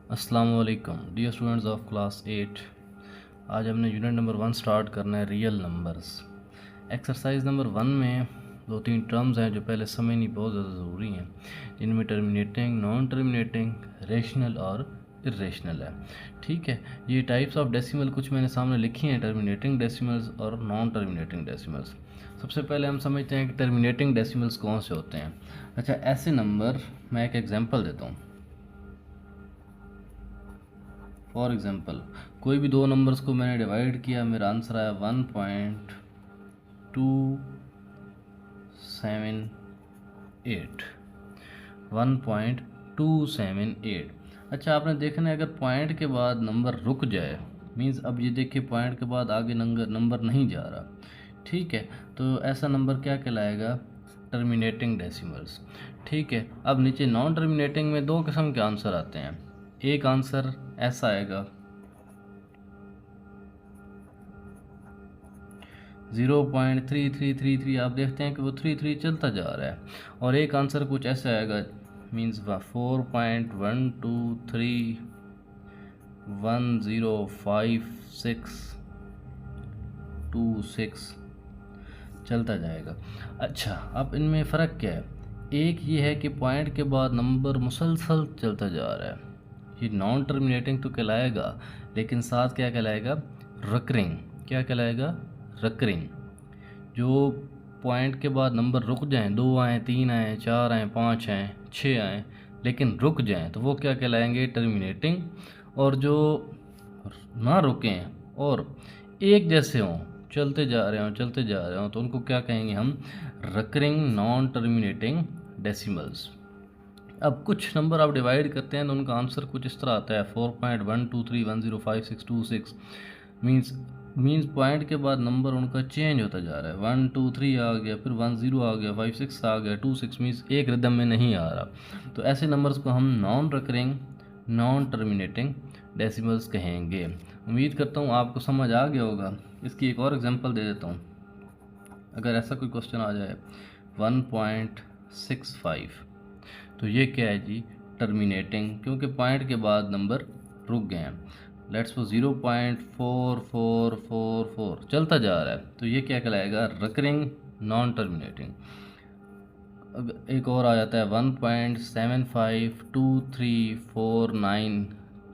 अस्सलाम वालेकुम dear students of class 8। आज हमने यूनिट नंबर 1 स्टार्ट करना है, रियल नंबर्स। एक्सरसाइज नंबर 1 में दो तीन टर्म्स हैं जो पहले समझनी बहुत ज़्यादा ज़रूरी हैं, जिनमें टर्मिनेटिंग, नॉन टर्मिनेटिंग, रेशनल और इरेशनल है। ठीक है, ये टाइप्स ऑफ डेसिमल कुछ मैंने सामने लिखी हैं, टर्मिनेटिंग डेसिमल्स और नॉन टर्मिनेटिंग डेसिमल्स। सबसे पहले हम समझते हैं कि टर्मिनेटिंग डेसिमल्स कौन से होते हैं। अच्छा, ऐसे नंबर, मैं एक एग्जांपल देता हूँ। फॉर एग्ज़ाम्पल, कोई भी दो नंबर्स को मैंने डिवाइड किया, मेरा आंसर आया 1.278। 1.278। अच्छा, आपने देखना है अगर पॉइंट के बाद नंबर रुक जाए, मीन्स अब ये देखिए पॉइंट के बाद आगे नंबर नहीं जा रहा, ठीक है, तो ऐसा नंबर क्या कहलाएगा? Terminating decimals. ठीक है, अब नीचे नॉन टर्मिनेटिंग में दो किस्म के आंसर आते हैं। एक आंसर ऐसा आएगा 0.3333, आप देखते हैं कि वो 33 चलता जा रहा है। और एक आंसर कुछ ऐसा आएगा, मीन्स 4.123105626 चलता जाएगा। अच्छा, अब इनमें फ़र्क क्या है? एक ये है कि पॉइंट के बाद नंबर मुसलसल चलता जा रहा है, ये नॉन टर्मिनेटिंग तो कहलाएगा, लेकिन साथ क्या कहलाएगा? रकरिंग। क्या कहलाएगा? रकरिंग। जो पॉइंट के बाद नंबर रुक जाएं, 2 आएँ, 3 आएँ, 4 आएँ, 5 आएँ, 6 आएँ, लेकिन रुक जाएं, तो वो क्या कहलाएंगे? टर्मिनेटिंग। और जो ना रुकें और एक जैसे हों, चलते जा रहे हों, तो उनको क्या कहेंगे हम? रकरिंग नॉन टर्मिनेटिंग डेसिमल्स। अब कुछ नंबर आप डिवाइड करते हैं तो उनका आंसर कुछ इस तरह आता है 4.123105626। मीन्स पॉइंट के बाद नंबर उनका चेंज होता जा रहा है। 1 2 3 आ गया, फिर 1 0 आ गया, 5 6 आ गया, 2 6, मीन्स एक रिदम में नहीं आ रहा। तो ऐसे नंबर्स को हम non recurring non terminating decimals कहेंगे। उम्मीद करता हूँ आपको समझ आ गया होगा। इसकी एक और एग्जांपल दे देता हूँ। अगर ऐसा कोई क्वेश्चन आ जाए 1.65, तो ये क्या है जी? टर्मिनेटिंग, क्योंकि पॉइंट के बाद नंबर रुक गए हैं। लेट्स सपोज 0.4444 चलता जा रहा है, तो ये क्या कहलाएगा? Recurring non terminating. अब एक और आ जाता है 1.752349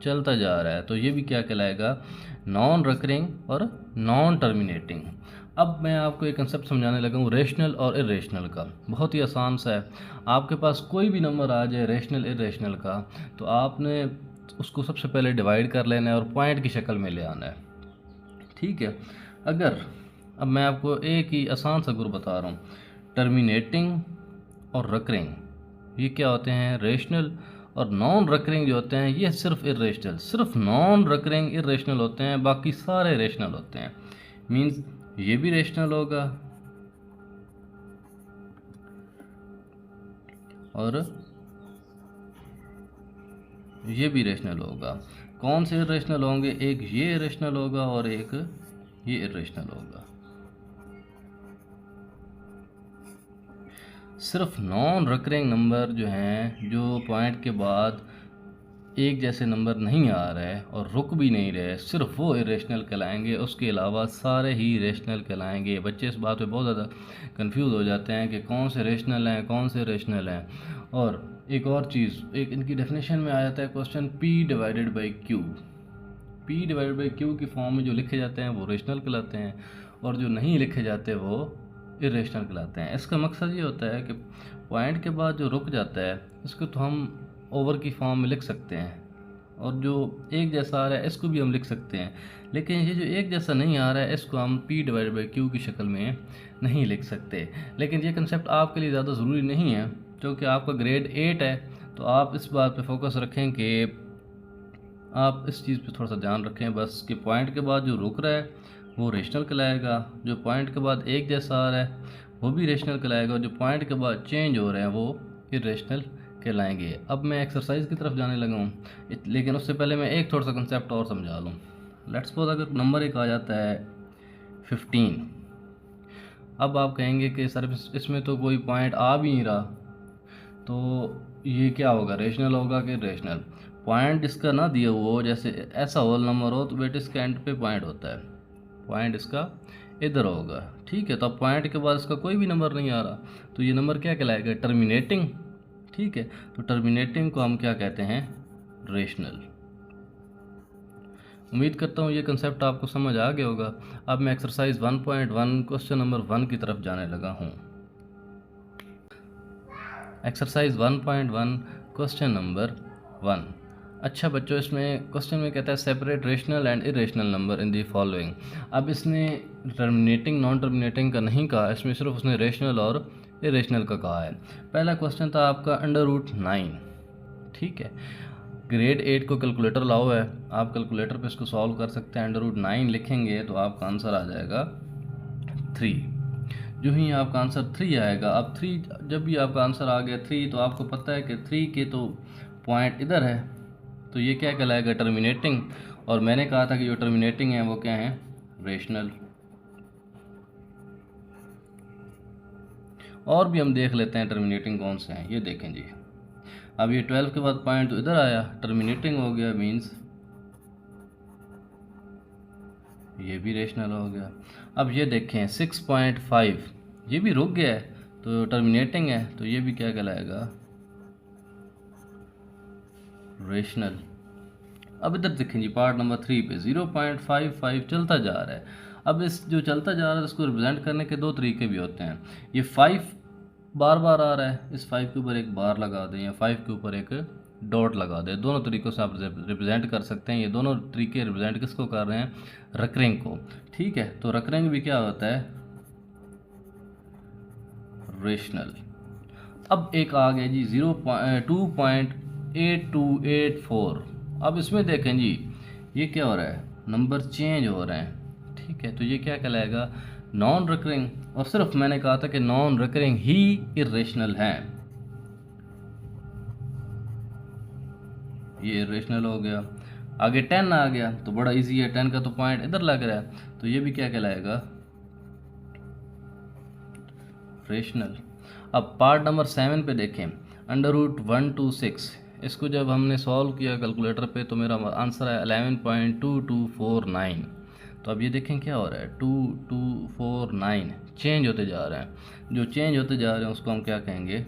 चलता जा रहा है, तो ये भी क्या कहलाएगा? नॉन रिकरिंग और नॉन टर्मिनेटिंग। अब मैं आपको एक कंसेप्ट समझाने लगा हूँ रेशनल और इरेशनल का। बहुत ही आसान सा है। आपके पास कोई भी नंबर आ जाए रेशनल इरेशनल का, तो आपने उसको सबसे पहले डिवाइड कर लेना है और पॉइंट की शक्ल में ले आना है। ठीक है, अगर अब मैं आपको एक ही आसान सा गुर बता रहा हूँ, टर्मिनेटिंग और रकरिंग ये क्या होते हैं? रेशनल। और नॉन रकरिंग जो होते हैं ये सिर्फ इरेशनल, सिर्फ नॉन रकरिंग इरेशनल होते हैं, बाकी सारे रेशनल होते हैं। मीन्स ये भी रेशनल होगा और ये भी रेशनल होगा। कौन से इरेशनल होंगे? एक ये इरेशनल होगा और एक ये इरेशनल होगा। सिर्फ नॉन रिकरिंग नंबर जो हैं, जो पॉइंट के बाद एक जैसे नंबर नहीं आ रहे और रुक भी नहीं रहे, सिर्फ वो इरेशनल कहलाएंगे। उसके अलावा सारे ही रेशनल कहलाएंगे। बच्चे इस बात पे बहुत ज़्यादा कंफ्यूज हो जाते हैं कि कौन से रेशनल हैं, कौन से रेशनल हैं। और एक और चीज़, एक इनकी डेफिनेशन में आ जाता है question P divided by Q। P divided by Q की फॉर्म में जो लिखे जाते हैं वो रेशनल कहलाते हैं, और जो नहीं लिखे जाते वो इरेशनल कहलाते हैं। इसका मकसद ये होता है कि पॉइंट के बाद जो रुक जाता है इसको तो हम ओवर की फॉर्म में लिख सकते हैं, और जो एक जैसा आ रहा है इसको भी हम लिख सकते हैं, लेकिन ये जो एक जैसा नहीं आ रहा है इसको हम P डिवाइडेड बाई Q की शक्ल में नहीं लिख सकते। लेकिन ये कंसेप्ट आपके लिए ज़्यादा ज़रूरी नहीं है, क्योंकि आपका ग्रेड 8 है, तो आप इस बात पे फोकस रखें कि आप इस चीज़ पे थोड़ा सा ध्यान रखें बस, कि पॉइंट के बाद जो रुक रहा है वो रेशनल कहलाएगा, जो पॉइंट के बाद एक जैसा आ रहा है वो भी रेशनल कहलाएगा, और जो पॉइंट के बाद चेंज हो रहे हैं वो इरेशनल कहलाएंगे। अब मैं एक्सरसाइज की तरफ जाने लगा हूँ, लेकिन उससे पहले मैं एक थोड़ा सा कंसेप्ट और समझा लूँ। लेट्स सपोज अगर नंबर एक आ जाता है 15, अब आप कहेंगे कि सर इसमें तो कोई पॉइंट आ भी नहीं रहा, तो ये क्या होगा? रेशनल होगा कि रेशनल? पॉइंट इसका ना दिया हुआ हो, जैसे ऐसा होल नंबर हो तो बेटे इसका एंड पे पॉइंट होता है, पॉइंट इसका इधर होगा, ठीक है। तो अब पॉइंट के बाद इसका कोई भी नंबर नहीं आ रहा, तो ये नंबर क्या कहलाएगा, टर्मिनेटिंग, ठीक है। तो टर्मिनेटिंग को हम क्या कहते हैं, रेशनल। उम्मीद करता हूँ ये कंसेप्ट आपको समझ आ गया होगा। अब मैं एक्सरसाइज 1.1 क्वेश्चन नंबर 1 की तरफ जाने लगा हूँ। Exercise 1.1 question number 1। अच्छा बच्चों, इसमें क्वेश्चन में कहता है separate rational and irrational number in the following. अब इसने टर्मिनेटिंग नॉन टर्मिनेटिंग का नहीं कहा, इसमें सिर्फ उसने रेशनल और इरेशनल का कहा है। पहला क्वेश्चन था आपका √9, ठीक है। ग्रेड 8 को कैलकुलेटर लाओ है, आप कैलकुलेटर पे इसको सॉल्व कर सकते हैं। √9 लिखेंगे तो आपका आंसर आ जाएगा 3। जो ही आपका आंसर 3 आएगा, अब 3 जब भी आपका आंसर आ गया 3, तो आपको पता है कि 3 के तो पॉइंट इधर है, तो ये क्या कहलाएगा, टर्मिनेटिंग। और मैंने कहा था कि जो टर्मिनेटिंग है वो क्या है, रेशनल। और भी हम देख लेते हैं टर्मिनेटिंग कौन से हैं, ये देखें जी। अब ये 12 के बाद पॉइंट तो इधर आया, टर्मिनेटिंग हो गया, मीन्स ये भी रेशनल हो गया। अब ये देखें 6.5, ये भी रुक गया है तो टर्मिनेटिंग है, तो ये भी क्या कहलाएगा, रेशनल। अब इधर देखें जी, पार्ट नंबर 3 पे 0.55 चलता जा रहा है। अब इस जो चलता जा रहा है उसको रिप्रेजेंट करने के 2 तरीके भी होते हैं। ये 5 बार बार आ रहा है, इस 5 के ऊपर एक बार लगा दें या 5 के ऊपर एक डॉट लगा दें, दोनों तरीक़ों से आप रिप्रेजेंट कर सकते हैं। ये दोनों तरीके रिप्रेजेंट किसको कर रहे हैं, रकरिंग को, ठीक है। तो रकरिंग भी क्या होता है, रेशनल। अब एक आ गया जी 2.8284। अब इसमें देखें जी, ये क्या हो रहा है, नंबर चेंज हो रहे हैं, ठीक है। तो ये क्या कहलाएगा, नॉन रिकरिंग। और सिर्फ मैंने कहा था कि नॉन रिकरिंग ही इरेशनल हैं, ये इरेशनल हो गया। आगे 10 आ गया तो बड़ा इजी है, 10 का तो पॉइंट इधर लग रहा है, तो ये भी क्या कहलाएगा, रेशनल। अब पार्ट नंबर 7 पे देखें, √126। इसको जब हमने सॉल्व किया कैलकुलेटर पे तो मेरा आंसर है 11.2249। तो अब ये देखें क्या हो रहा है, 2249 चेंज होते जा रहे हैं। जो चेंज होते जा रहे हैं उसको हम क्या कहेंगे,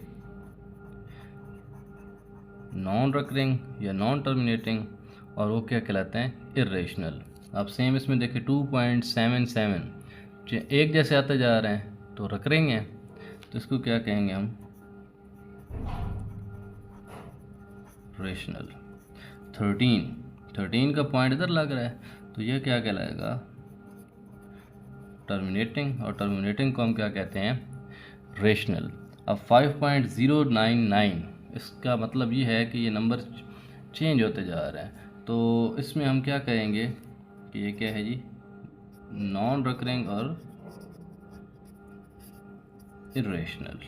नॉन रिकरिंग या नॉन टर्मिनेटिंग, और वो क्या कहलाते हैं, इरेशनल। अब सेम इसमें देखिए 2.77 एक जैसे आते जा रहे हैं तो रिकरिंग है, तो इसको क्या कहेंगे हम, रेशनल। 13 का पॉइंट इधर लग रहा है, तो ये क्या कहलाएगा, टर्मिनेटिंग। और टर्मिनेटिंग को हम क्या कहते हैं, रेशनल। अब 5.099, इसका मतलब ये है कि ये नंबर चेंज होते जा रहे हैं, तो इसमें हम क्या कहेंगे कि ये क्या है जी, नॉन रिकरिंग और इरेशनल।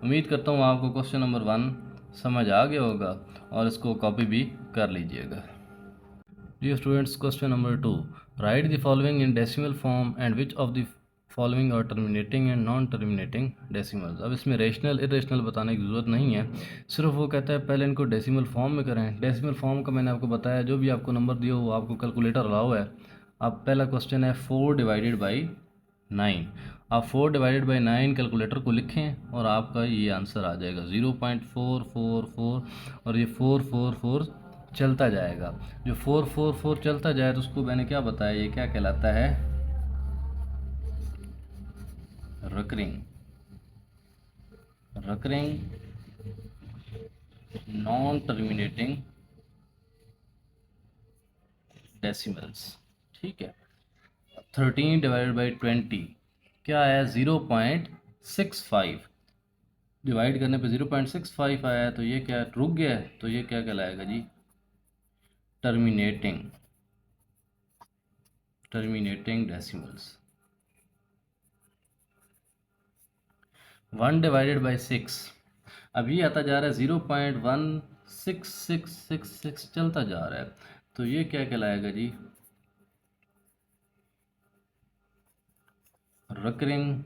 उम्मीद करता हूँ आपको क्वेश्चन नंबर 1 समझ आ गया होगा और इसको कॉपी भी कर लीजिएगा। Dear students, question number 2, write the following in decimal form and which of the following are terminating and non terminating decimals. अब इसमें रेशनल इरेशनल बताने की ज़रूरत नहीं है, सिर्फ वो कहता है पहले इनको डेसिमल फॉर्म में करें। डेसिमल फॉर्म का मैंने आपको बताया, जो भी आपको नंबर दिया वो आपको कैलकुलेटर अलाउ है। अब पहला क्वेश्चन है 4/9। आप 4/9 कैलकुलेटर को लिखें और आपका ये आंसर आ जाएगा 0.444, और ये 444 चलता जाएगा। जो 444 चलता जाए तो उसको मैंने क्या बताया, ये क्या कहलाता है, रिकरिंग। नॉन टर्मिनेटिंग डेसिमल्स, ठीक है। 13/20 क्या आया, 0.65। डिवाइड करने पे 0.65 आया, तो ये क्या रुक गया है, तो ये क्या कहलाएगा जी, टर्मिनेटिंग डेसिमल्स। 1/6, अब ये आता जा रहा है 0.16666 चलता जा रहा है, तो ये क्या कहलाएगा जी, recurring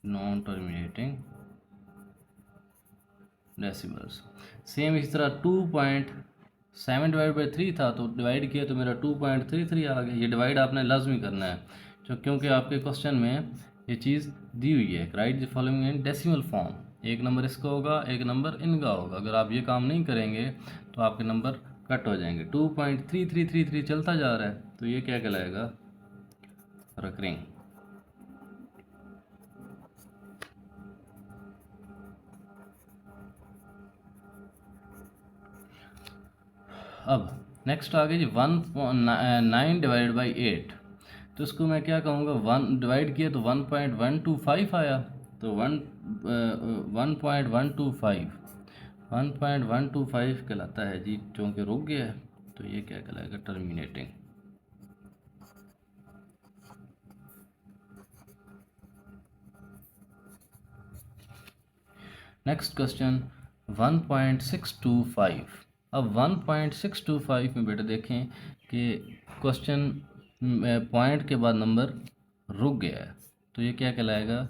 non terminating decimals. Same इस तरह 7/3 था तो डिवाइड किया तो मेरा 2.33 आ गया। ये डिवाइड आपने लाजमी करना है क्योंकि आपके क्वेश्चन में ये चीज़ दी हुई है। Right the following in decimal form. एक नंबर इसका होगा, एक नंबर इनका होगा। अगर आप ये काम नहीं करेंगे तो आपके नंबर कट हो जाएंगे। 2.3333 चलता जा रहा है तो ये क्या कहलाएगा? रिकरिंग। अब नेक्स्ट आ गया जी 9/8। तो इसको मैं क्या कहूँगा, 1 डिवाइड किया तो 1.125 आया। तो 1.125 कहलाता है जी, क्योंकि रुक गया है तो ये क्या कहलाएगा? टर्मिनेटिंग। Next question 1.625। अब 1.625 में बेटा देखें कि क्वेश्चन पॉइंट के बाद नंबर रुक गया है तो ये क्या कहलाएगा?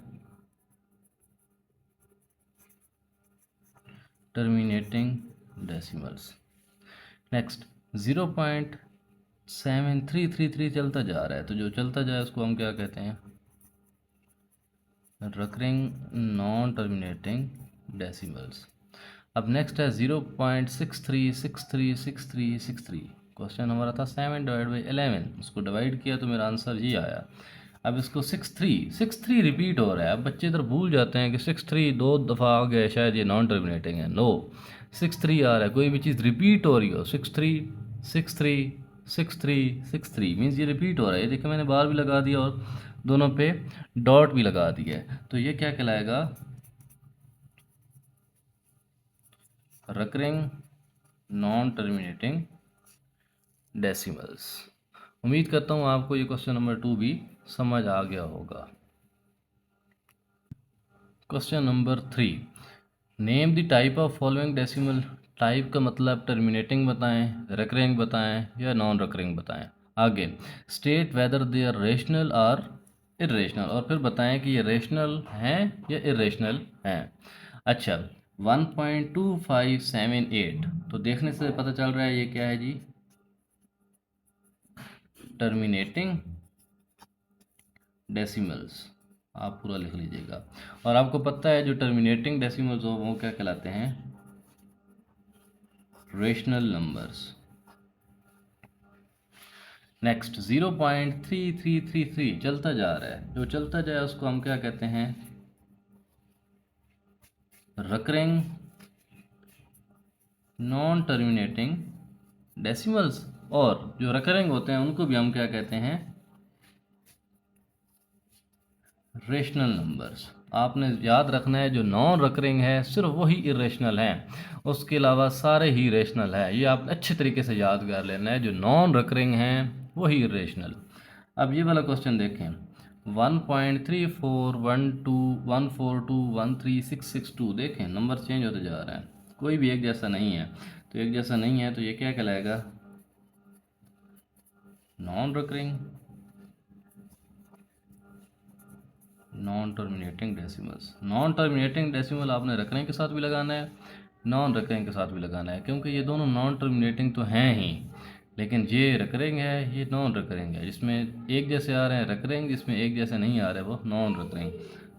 Terminating decimals. नेक्स्ट 0.7333 चलता जा रहा है तो जो चलता जाए उसको हम क्या कहते हैं? Recurring non terminating decimals. अब नेक्स्ट है 0.63636363। क्वेश्चन हमारा था 7/11, उसको डिवाइड किया तो मेरा आंसर ये आया। अब इसको 63 रिपीट हो रहा है। अब बच्चे इधर भूल जाते हैं कि 63 2 दफ़ा आ गया, शायद ये नॉन टर्मिनेटिंग है। नो, 63 आ रहा है। कोई भी चीज़ रिपीट हो रही हो, 63 मीन्स ये रिपीट हो रहा है। ये देखिए मैंने बार भी लगा दिया और दोनों पे डॉट भी लगा दिया है तो ये क्या कहलाएगा? Recurring non terminating decimals. उम्मीद करता हूँ आपको ये क्वेश्चन नंबर 2 भी समझ आ गया होगा। Question number 3, name the type of following decimal. Type का मतलब टर्मिनेटिंग बताएं, रिकरिंग बताएं या नॉन रिकरिंग बताएं। आगे state whether they are rational और इरेशनल, और फिर बताएं कि ये रेशनल हैं या इरेशनल हैं। अच्छा 1.2578 तो देखने से पता चल रहा है ये क्या है जी? Terminating decimals. आप पूरा लिख लीजिएगा। और आपको पता है जो टर्मिनेटिंग डेसिमल्स हो वो क्या कहलाते हैं? Rational numbers. नेक्स्ट 0.3333 चलता जा रहा है। जो चलता जाए उसको हम क्या कहते हैं? Recurring non terminating decimals. और जो रिकरिंग होते हैं उनको भी हम क्या कहते हैं? Rational numbers. आपने याद रखना है जो नॉन रिकरिंग है सिर्फ वही इरेशनल हैं, उसके अलावा सारे ही रेशनल है। ये आप अच्छे तरीके से याद कर लेना है, जो नॉन रिकरिंग हैं वही इरेशनल। अब ये वाला क्वेश्चन देखें 1.341214213662। देखें नंबर चेंज होते जा रहा है, कोई भी एक जैसा नहीं है। तो एक जैसा नहीं है तो ये क्या कहलाएगा? Non recurring non terminating decimals. Non terminating decimal आपने रिकरिंग के साथ भी लगाना है, नॉन रिकरिंग के साथ भी लगाना है, क्योंकि ये दोनों नॉन टर्मिनेटिंग तो हैं ही, लेकिन ये रिकरिंग है, ये नॉन रिकरिंग है। जिसमें एक जैसे आ रहे हैं रिकरिंग, जिसमें एक जैसे नहीं आ रहे वो नॉन रिकरिंग।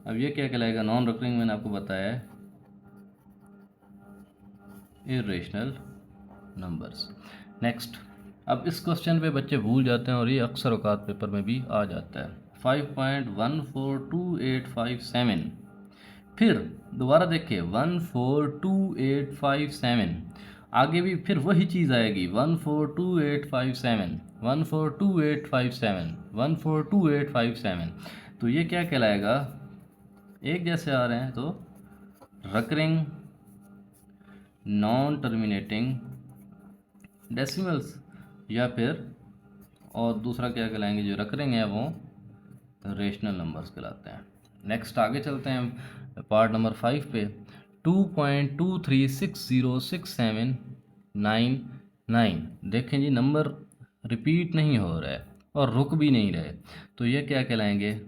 अब ये क्या कहलाएगा? नॉन रिकरिंग मैंने आपको बताया है इरेशनल नंबर्स। नेक्स्ट, अब इस क्वेश्चन पे बच्चे भूल जाते हैं और ये अक्सर औकात पेपर में भी आ जाता है। 5.142857। फिर दोबारा देखिए 142,857। आगे भी फिर वही चीज़ आएगी 142,857 142,857 142,857। तो ये क्या कहलाएगा? एक जैसे आ रहे हैं तो रिकरिंग नॉन टर्मिनेटिंग डेसिमल्स, या फिर और दूसरा क्या कहलाएंगे? जो रिकरिंग है वो रेशनल नंबर्स कहलाते हैं। नेक्स्ट आगे चलते हैं पार्ट नंबर 5 पे। 2.23606799। देखें जी नंबर रिपीट नहीं हो रहा है और रुक भी नहीं रहे तो ये क्या कहलाएंगे?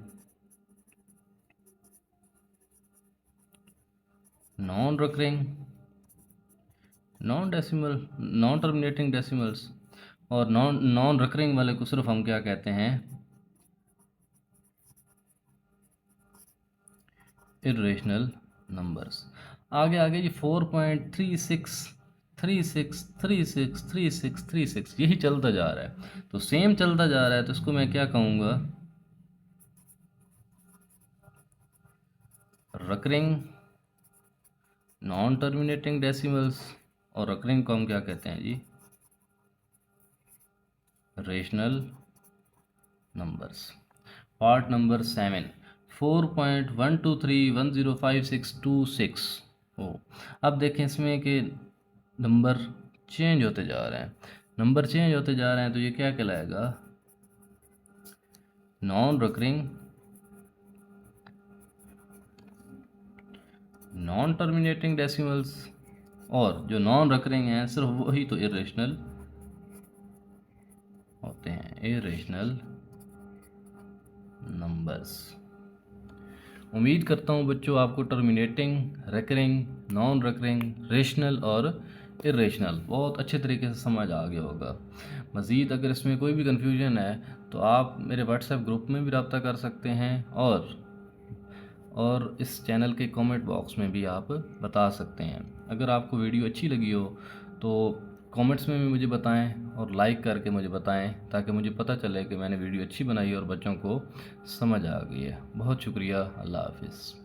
Non recurring non terminating decimals और नॉन रिकरिंग वाले को सिर्फ हम क्या कहते हैं, इरेशनल नंबर्स। आगे जी 4.36 यही चलता जा रहा है, तो सेम चलता जा रहा है, तो इसको मैं क्या कहूँगा, रिकरिंग नॉन टर्मिनेटिंग डेसिमल्स, और रिकरिंग को हम क्या कहते हैं जी, रेशनल नंबर्स। Part number 7, 4.123105626। ओ, अब देखें इसमें कि नंबर चेंज होते जा रहे हैं, तो ये क्या कहलाएगा, non recurring non terminating decimals, और जो नॉन रिकरिंग हैं सिर्फ वही तो इरेशनल होते हैं, इरेशनल नंबर्स। उम्मीद करता हूँ बच्चों आपको terminating, recurring, non recurring, rational और इरेशनल बहुत अच्छे तरीके से समझ आ गया होगा। मज़ीद अगर इसमें कोई भी कन्फ्यूजन है तो आप मेरे व्हाट्सएप ग्रुप में भी रब्ता कर सकते हैं, और इस चैनल के कमेंट बॉक्स में भी आप बता सकते हैं। अगर आपको वीडियो अच्छी लगी हो तो कमेंट्स में भी मुझे बताएं और लाइक करके मुझे बताएं, ताकि मुझे पता चले कि मैंने वीडियो अच्छी बनाई और बच्चों को समझ आ गई है। बहुत शुक्रिया, अल्लाह हाफिज़।